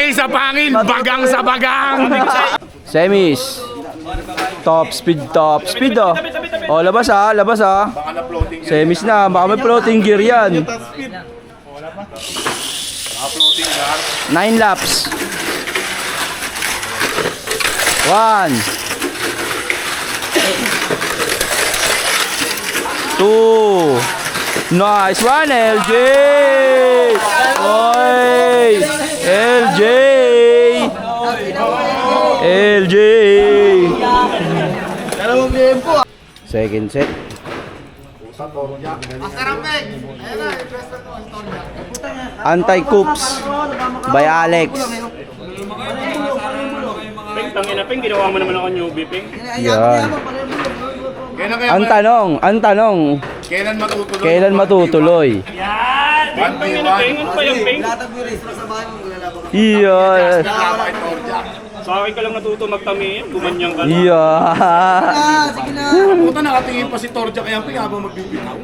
Pangil sa pangil, bagang sa bagang. Semis. Top speed oh. Oh, labas ah. Semis na, baka may floating gear yan. 9 laps. 1 2. Nice one, LJ. Oy, LJ. Second set. Anti-Coops by Alex. Peng, tangina Peng, ginawa mo naman ako newbie Peng. Yan. Ang tanong, kailan matutuloy? Yan! Peng, tangina Peng, ano pa yung Peng? Iya. Sa akin ka lang natuto magtami, gumanyang ka na. Iya. Puta, nakatingin pa si Torja kaya Peng habang magbibitaw.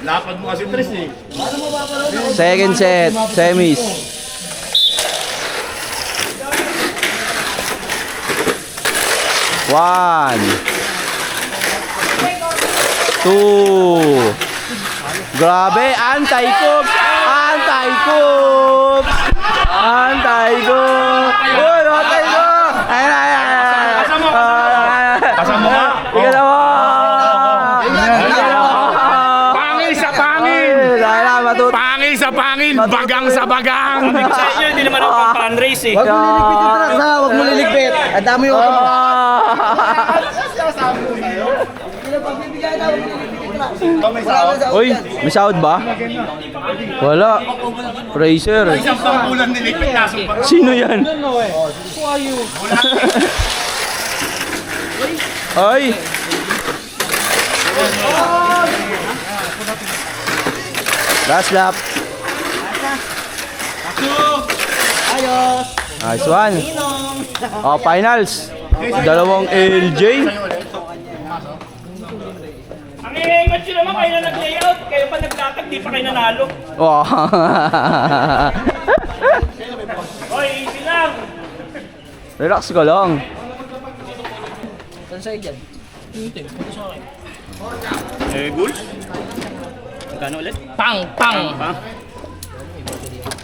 Lapad mo kasi Tris eh. Second set, semis. 1 2. Grabe, anti-Coops. Uy, anti-Coops. Kasama ka? Ikaw na mo. Pangil sa pangil. Pangil sa pangil, bagang sa bagang. Sa inyo, hindi naman ako pang-fundraise eh. Huwag mo liligpit yung truck ha, huwag mo liligpit. Ang dami yung auto mo. Uy, may sahod ba? Wala. Fraser. Isang pambulan niligpit na sumpa. Sino yan? Ay! Last lap. Nice one. Oh, finals. Dalawang LJ. Ang iingat nyo naman, kayo na nag-layout. Kayo pa naglatag, di pa kayo nanalo. Oh. Hoy, easy lang. Relax ka lang. Goals? Magkano ulit? Pang, pang.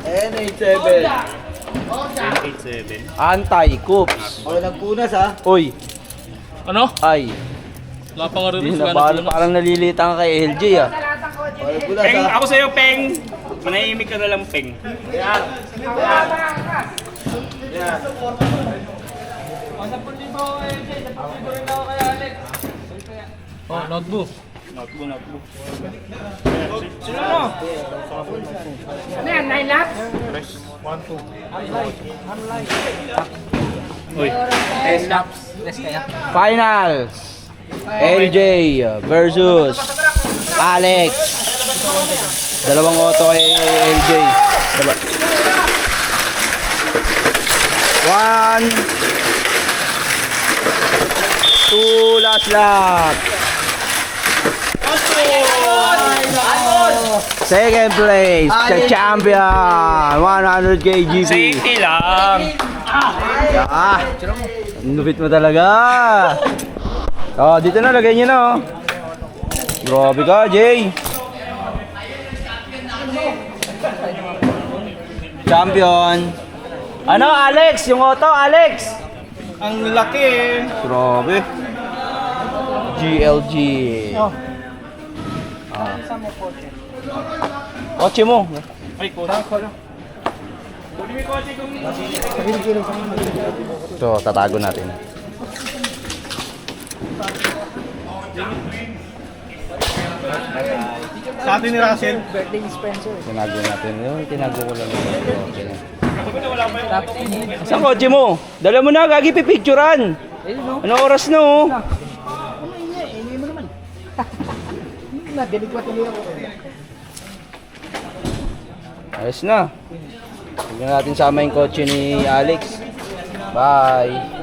N87. 8-7. Anti-Coops. O, nagpunas ha. Uy. Ano? Ay. Wala pang Hindi na parang nalilita ka kay LJ ah. O, nagpunas Peng, ha. ako sa'yo, Peng. Manahimik ka na lang, Peng. Oh, notebook. Notebook. Sino no? Ano yan, 9 laps? Uy. Finals. LJ versus Alex. Dalawang auto kay LJ. 1 2 last lap. Second place, the champion, 100 kg. Safety lang. Ah, lupit mo talaga. Oh, dito na, lagay niyo na oh. Grabe ka, Jay. Champion. Ano, Alex? Yung auto, Alex? Ang laki. Grabe. GLG. Kotse mo. Ay, kurang. Ito, tatago natin. Sa atin ni Russell. Tinago natin. Yung tinago ko lang. Saan kotse mo? Dala mo na, gagi pipicturan. Anong oras na oh? Ayos na. Tignan natin sama yung kotse ni Alex. Bye.